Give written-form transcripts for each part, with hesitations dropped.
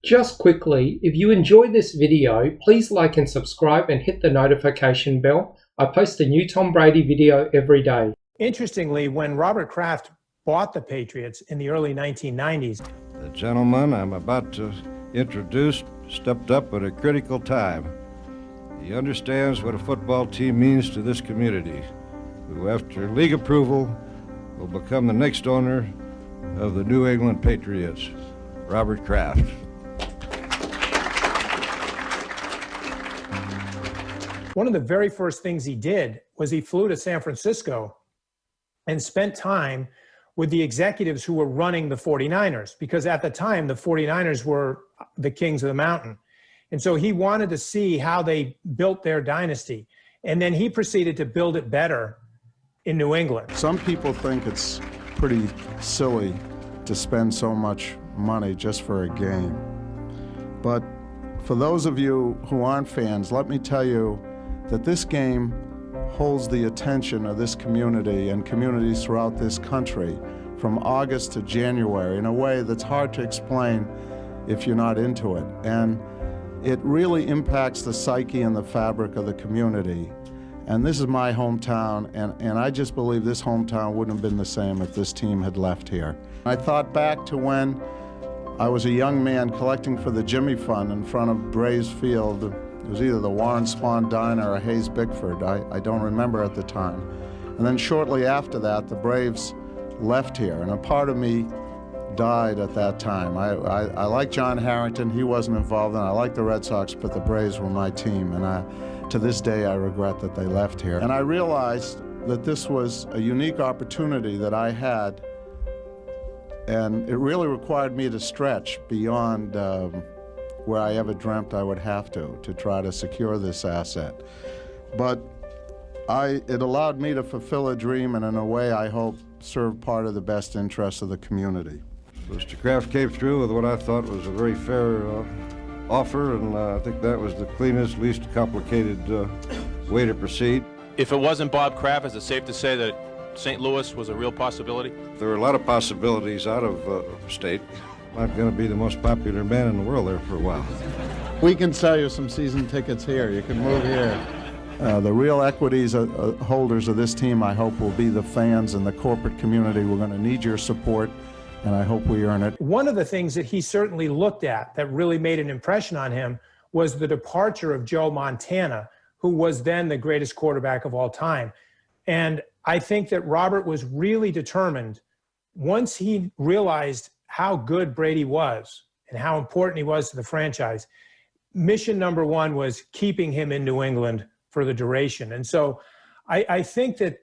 Just quickly, if you enjoyed this video, please like and subscribe and hit the notification bell. I post a new Tom Brady video every day. Interestingly, when Robert Kraft bought the Patriots in the early 1990s, the gentleman I'm about to introduce stepped up at a critical time. He understands what a football team means to this community, who, after league approval, will become the next owner of the New England Patriots, Robert Kraft. one of the very first things he did was he flew to San Francisco and spent time with the executives who were running the 49ers, because at the time, the 49ers were the kings of the mountain. And so he wanted to see how they built their dynasty. And then he proceeded to build it better in New England. Some people think it's pretty silly to spend so much money just for a game. But for those of you who aren't fans, let me tell you that this game holds the attention of this community and communities throughout this country from August to January in a way that's hard to explain if you're not into it. And it really impacts the psyche and the fabric of the community. And this is my hometown, and I just believe this hometown wouldn't have been the same if this team had left here. I thought back to when I was a young man collecting for the Jimmy Fund in front of Braves Field. It was either the Warren Spahn Diner or Hayes Bickford. I don't remember at the time. And then shortly after that, the Braves left here, and a part of me died at that time. I like John Harrington. He wasn't involved, and I like the Red Sox, but the Braves were my team, and to this day I regret that they left here. And I realized that this was a unique opportunity that I had, and it really required me to stretch beyond where I ever dreamt I would have to try to secure this asset. But it allowed me to fulfill a dream, and in a way I hope serve part of the best interests of the community. Mr. Kraft came through with what I thought was a very fair offer, and I think that was the cleanest, least complicated way to proceed. If it wasn't Bob Kraft, is it safe to say that St. Louis was a real possibility? There were a lot of possibilities out of state. I'm going to be the most popular man in the world there for a while. We can sell you some season tickets here. You can move here. The real equities holders of this team, I hope, will be the fans and the corporate community. We're going to need your support, and I hope we earn it. One of the things that he certainly looked at that really made an impression on him was the departure of Joe Montana, who was then the greatest quarterback of all time. And I think that Robert was really determined, once he realized how good Brady was and how important he was to the franchise, mission number one was keeping him in New England for the duration. And so I think that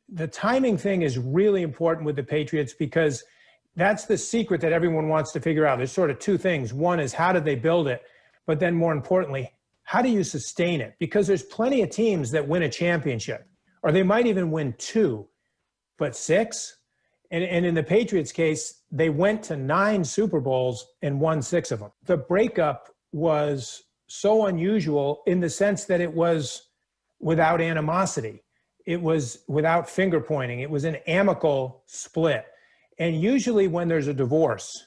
the timing thing is really important with the Patriots, because that's the secret that everyone wants to figure out. There's sort of two things. One is, how did they build it? But then more importantly, how do you sustain it? Because there's plenty of teams that win a championship, or they might even win two, but six? And in the Patriots case, they went to 9 Super Bowls and won 6 of them. The breakup was so unusual in the sense that it was without animosity. It was without finger pointing. It was an amicable split. And usually when there's a divorce,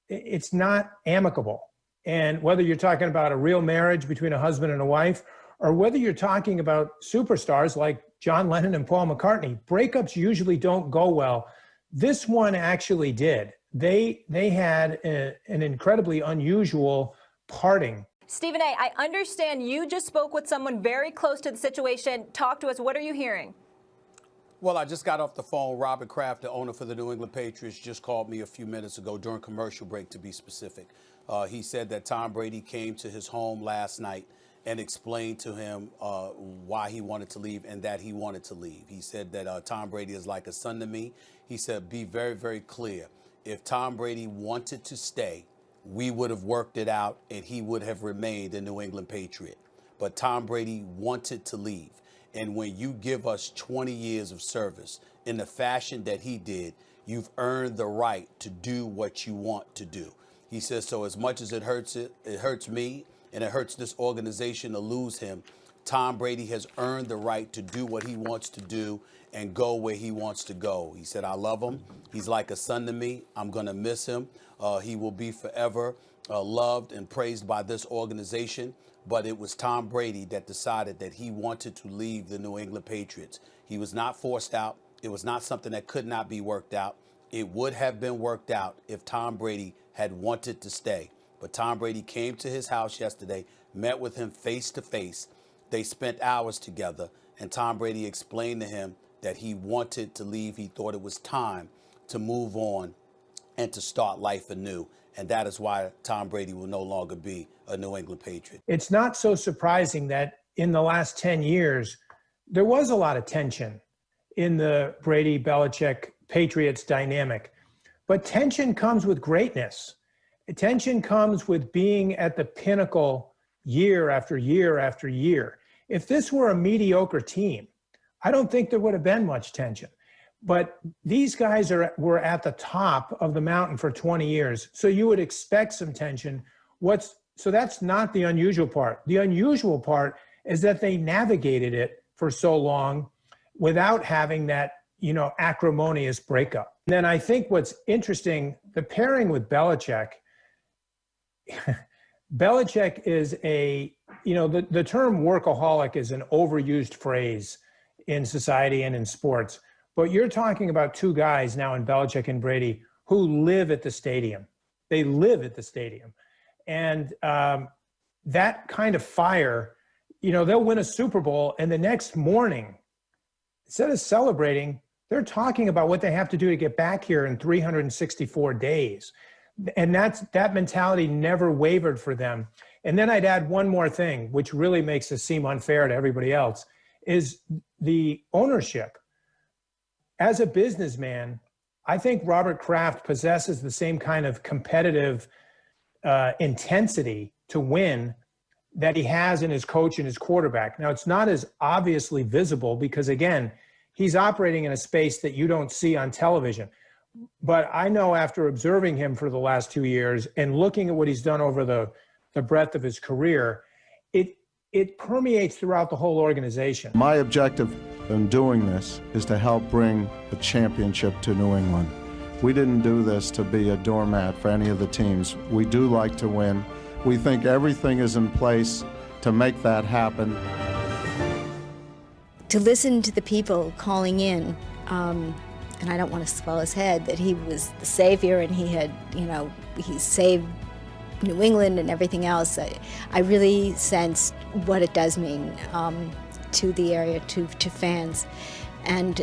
it's not amicable. And whether you're talking about a real marriage between a husband and a wife, or whether you're talking about superstars like John Lennon and Paul McCartney, breakups usually don't go well. This one actually did. They had an incredibly unusual parting. Stephen A., I understand you just spoke with someone very close to the situation. Talk to us. What are you hearing? Well, I just got off the phone. Robert Kraft, the owner for the New England Patriots, just called me a few minutes ago during commercial break, to be specific. He said that Tom Brady came to his home last night and explained to him why he wanted to leave and that he wanted to leave. He said that Tom Brady is like a son to me. He said, be very, very clear. If Tom Brady wanted to stay, we would have worked it out and he would have remained a New England Patriot. But Tom Brady wanted to leave. And when you give us 20 years of service in the fashion that he did, you've earned the right to do what you want to do. He says, so as much as it hurts me, and it hurts this organization to lose him, Tom Brady has earned the right to do what he wants to do, and go where he wants to go. He said, I love him. He's like a son to me. I'm going to miss him. He will be forever loved and praised by this organization. But it was Tom Brady that decided that he wanted to leave the New England Patriots. He was not forced out. It was not something that could not be worked out. It would have been worked out if Tom Brady had wanted to stay. But Tom Brady came to his house yesterday, met with him face to face. They spent hours together, and Tom Brady explained to him that he wanted to leave. He thought it was time to move on and to start life anew. And that is why Tom Brady will no longer be a New England Patriot. It's not so surprising that in the last 10 years, there was a lot of tension in the Brady Belichick Patriots dynamic. But tension comes with greatness. Tension comes with being at the pinnacle year after year after year. If this were a mediocre team, I don't think there would have been much tension. But these guys were at the top of the mountain for 20 years, so you would expect some tension. So that's not the unusual part. The unusual part is that they navigated it for so long without having that, acrimonious breakup. And then I think what's interesting, the pairing with Belichick, Belichick is the term workaholic is an overused phrase in society and in sports. But you're talking about two guys now in Belichick and Brady who live at the stadium. They live at the stadium. And that kind of fire, they'll win a Super Bowl, and the next morning, instead of celebrating, they're talking about what they have to do to get back here in 364 days. And that mentality never wavered for them. And then I'd add one more thing, which really makes this seem unfair to everybody else, is the ownership. As a businessman, I think Robert Kraft possesses the same kind of competitive intensity to win that he has in his coach and his quarterback. Now, it's not as obviously visible because, again, he's operating in a space that you don't see on television. But I know after observing him for the last 2 years and looking at what he's done over the breadth of his career, it permeates throughout the whole organization. My objective in doing this is to help bring a championship to New England. We didn't do this to be a doormat for any of the teams. We do like to win. We think everything is in place to make that happen. To listen to the people calling in, and I don't want to swell his head that he was the savior and he had, he saved New England and everything else. I really sensed what it does mean to the area, to fans. And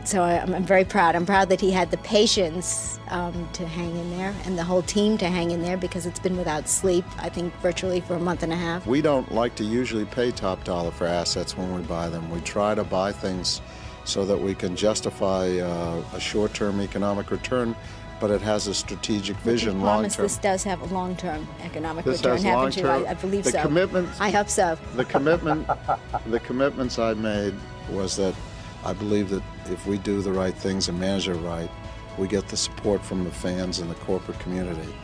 so I'm very proud. I'm proud that he had the patience to hang in there and the whole team to hang in there because it's been without sleep, I think, virtually for a month and a half. We don't like to usually pay top dollar for assets when we buy them. We try to buy things so that we can justify a short-term economic return, but it has a strategic vision long-term. This does have a long-term economic This return, has haven't you? long-term. I believe The so. commitments- I hope so. The commitments I made was that I believe that if we do the right things and manage it right, we get the support from the fans and the corporate community,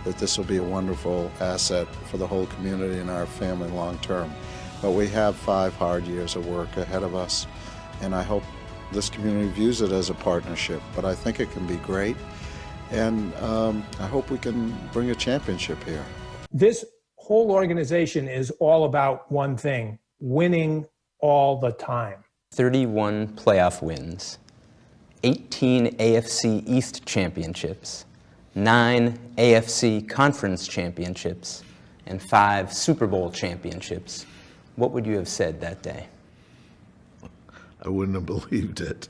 that this will be a wonderful asset for the whole community and our family long-term. But we have 5 hard years of work ahead of us, and I hope this community views it as a partnership. But I think it can be great, and I hope we can bring a championship here. This whole organization is all about one thing: winning all the time. 31 playoff wins, 18 AFC East championships, 9 AFC Conference championships, and 5 Super Bowl championships. What would you have said that day? I wouldn't have believed it.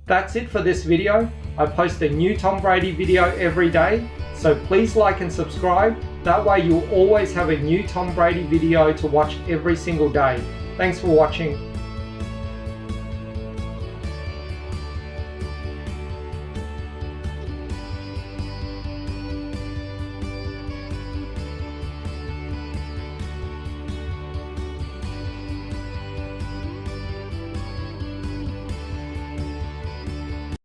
That's it for this video. I post a new Tom Brady video every day, so please like and subscribe. That way you'll always have a new Tom Brady video to watch every single day. Thanks for watching.